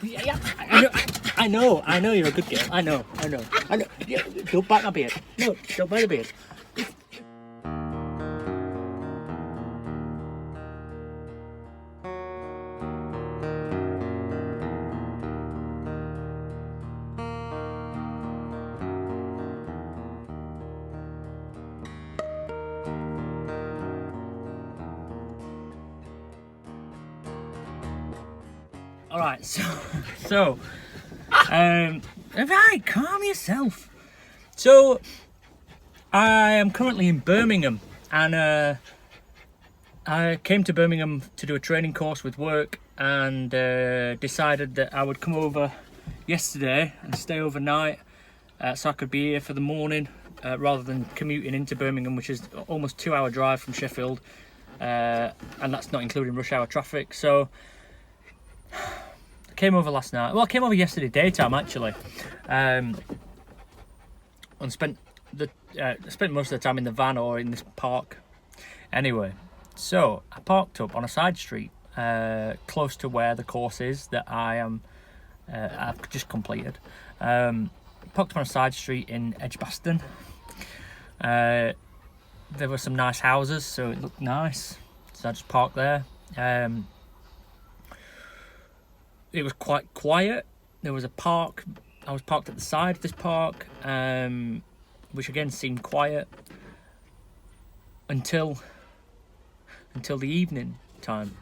Yeah, I know you're a good girl. I know. Yeah, don't bite my beard. No, don't bite the beard. All right, so, right, calm yourself. So, I am currently in Birmingham, and I came to Birmingham to do a training course with work, and decided that I would come over yesterday and stay overnight, so I could be here for the morning, rather than commuting into Birmingham, which is almost 2-hour drive from Sheffield, and that's not including rush hour traffic. So I came over last night. Well, I came over yesterday daytime actually, and spent most of the time in the van or in this park. Anyway, so I parked up on a side street close to where the course is that I've just completed. Parked up on a side street in Edgbaston. There were some nice houses, so it looked nice. So I just parked there. It was quite quiet. There was a park. I was parked at the side of this park, which again seemed quiet until the evening time.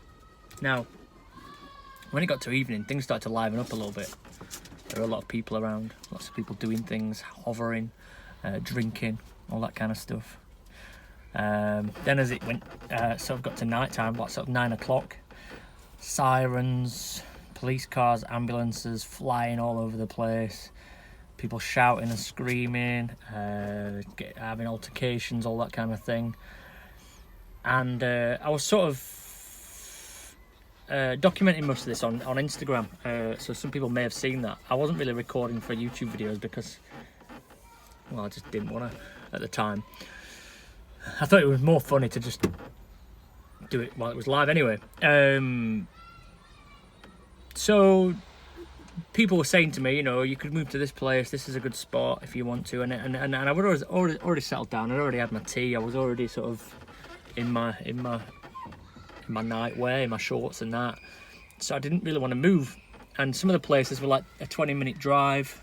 Now, when it got to evening, things started to liven up a little bit. There were a lot of people around, lots of people doing things, hovering, drinking, all that kind of stuff. Then as it went, sort of got to night time, like sort of 9 o'clock, sirens, police cars, ambulances flying all over the place, people shouting and screaming, having altercations, all that kind of thing. And I was sort of documenting most of this on Instagram, so some people may have seen that. I wasn't really recording for YouTube videos because, well, I just didn't want to at the time. I thought it was more funny to just do it while it was live anyway. So people were saying to me, you know, you could move to this place, this is a good spot if you want to, and I was already settled down. I'd already had my tea. I was already sort of in my nightwear, in my shorts and that, so I didn't really want to move. And some of the places were like a 20-minute drive,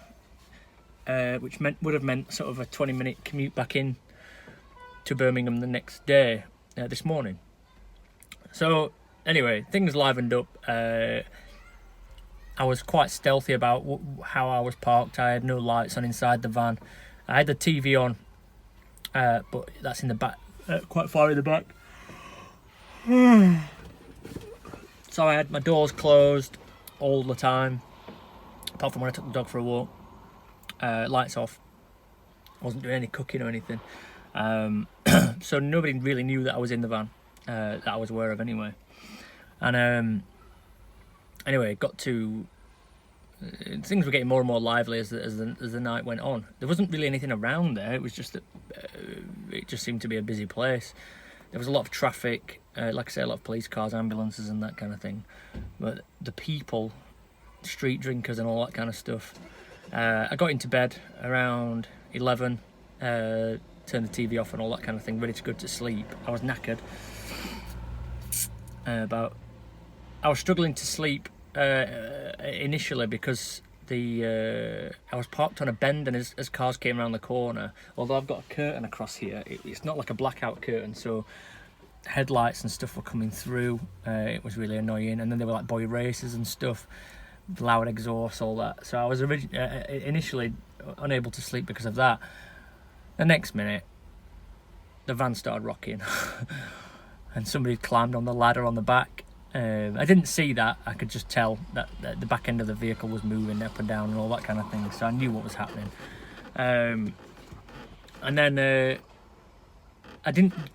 which would have meant sort of a 20-minute commute back in to Birmingham the next day, this morning. So anyway, things livened up. I was quite stealthy about how I was parked. I had no lights on inside the van. I had the TV on, but that's in the back, quite far in the back. So I had my doors closed all the time, apart from when I took the dog for a walk. Lights off. I wasn't doing any cooking or anything. So nobody really knew that I was in the van, that I was aware of anyway. And anyway, got to things were getting more and more lively as the night went on. There wasn't really anything around there. It was just that it just seemed to be a busy place. There was a lot of traffic, like I say, a lot of police cars, ambulances, and that kind of thing. But the people, street drinkers, and all that kind of stuff. I got into bed around 11. Turned the TV off and all that kind of thing, ready to go to sleep. I was knackered. I was struggling to sleep initially because I was parked on a bend, and as cars came around the corner, although I've got a curtain across here, it's not like a blackout curtain, so headlights and stuff were coming through. It was really annoying, and then there were like boy races and stuff, loud exhaust, all that. So I was initially unable to sleep because of that. The next minute, the van started rocking and somebody climbed on the ladder on the back. I didn't see that. I could just tell that the back end of the vehicle was moving up and down and all that kind of thing, so I knew what was happening. And then I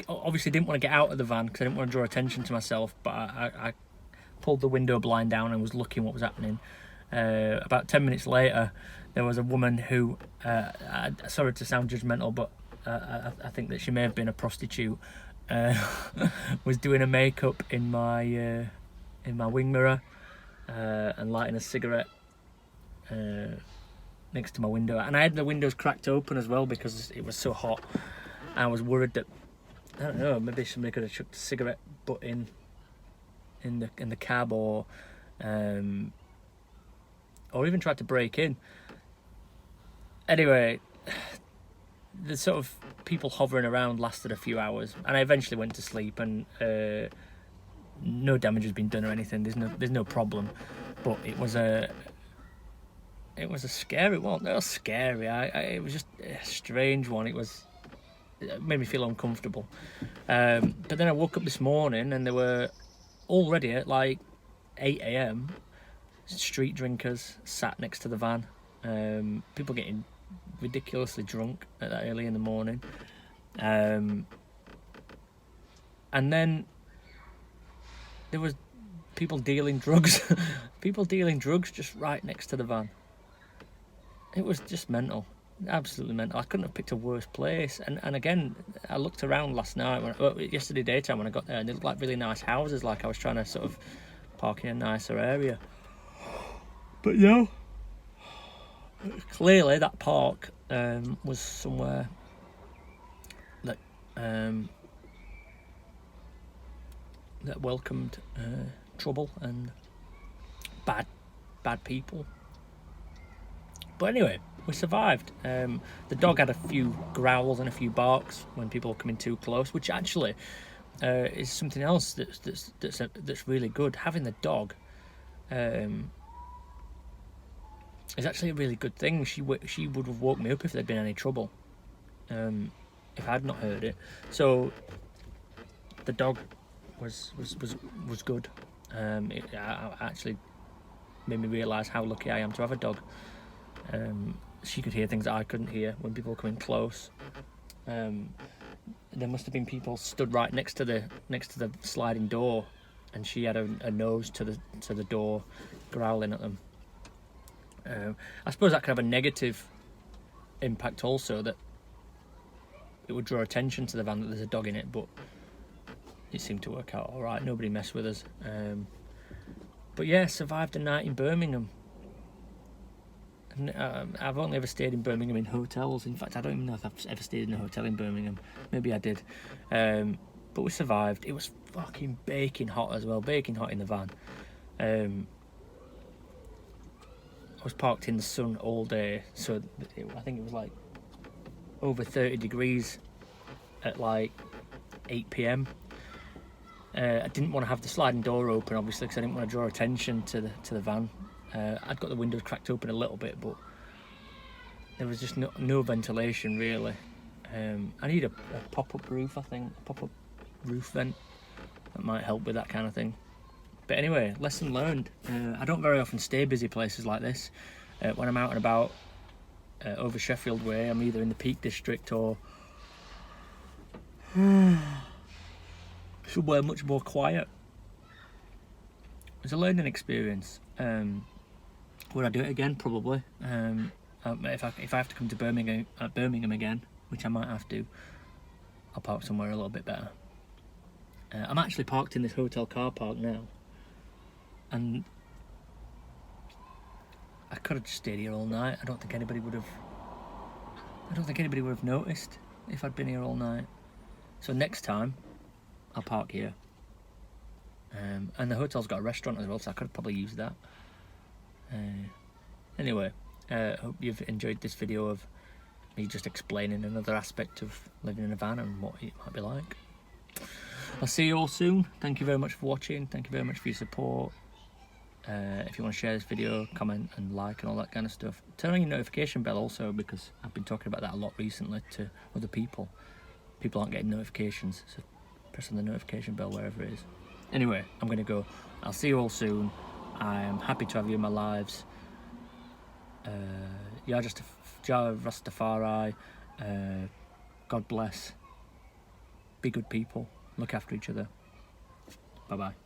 obviously didn't want to get out of the van because I didn't want to draw attention to myself, but I pulled the window blind down and was looking what was happening. About 10 minutes later, there was a woman who, sorry to sound judgmental, but I think that she may have been a prostitute, was doing a makeup in my wing mirror, and lighting a cigarette next to my window. And I had the windows cracked open as well because it was so hot. I was worried that, I don't know, maybe somebody could have chucked a cigarette butt in the cab, or even tried to break in. Anyway, the sort of people hovering around lasted a few hours, and I eventually went to sleep, and no damage has been done or anything. There's no problem, but it was a scary one. It was scary. It was just a strange one. It made me feel uncomfortable. But then I woke up this morning, and there were already at like 8 a.m. street drinkers sat next to the van. People getting ridiculously drunk at that early in the morning. And then there was people dealing drugs. People dealing drugs just right next to the van. It was just mental. Absolutely mental. I couldn't have picked a worse place. And again, I looked around last night, yesterday daytime when I got there, and they looked like really nice houses, like I was trying to sort of park in a nicer area. But yeah, clearly that park was somewhere that that welcomed trouble and bad people. But anyway, we survived. The dog had a few growls and a few barks when people were coming too close, which actually is something else that's really good. Having the dog is actually a really good thing. She would have woke me up if there'd been any trouble, if I'd not heard it. So the dog was good. It actually made me realise how lucky I am to have a dog. She could hear things that I couldn't hear when people were coming close. There must have been people stood right next to the sliding door, and she had a nose to the door, growling at them. I suppose that could have a negative impact also, that it would draw attention to the van that there's a dog in it, but it seemed to work out all right. Nobody messed with us. But yeah, survived a night in Birmingham. I've only ever stayed in Birmingham in hotels. In fact, I don't even know if I've ever stayed in a hotel in Birmingham. Maybe I did. But we survived. It was fucking baking hot as well. Baking hot in the van. I was parked in the sun all day, so I think it was like over 30 degrees at like 8 p.m. I didn't want to have the sliding door open, obviously, because I didn't want to draw attention to the van. I'd got the windows cracked open a little bit, but there was just no ventilation really. I need a pop-up roof, I think, a pop-up roof vent. That might help with that kind of thing. But anyway, lesson learned. I don't very often stay busy places like this. When I'm out and about over Sheffield way, I'm either in the Peak District or somewhere much more quiet. It's a learning experience. Would I do it again? Probably. If I have to come to Birmingham again, which I might have to, I'll park somewhere a little bit better. I'm actually parked in this hotel car park now, and I could have just stayed here all night. I don't think anybody would have noticed if I'd been here all night. So next time, I'll park here. And the hotel's got a restaurant as well, so I could probably use that. Anyway, hope you've enjoyed this video of me just explaining another aspect of living in a van and what it might be like. I'll see you all soon. Thank you very much for watching. Thank you very much for your support. If you want to share this video, comment and like and all that kind of stuff. Turn on your notification bell also, because I've been talking about that a lot recently to other people. People aren't getting notifications, so press on the notification bell wherever it is. Anyway, I'm going to go. I'll see you all soon. I am happy to have you in my lives. Jah Rastafari. God bless. Be good people. Look after each other. Bye-bye.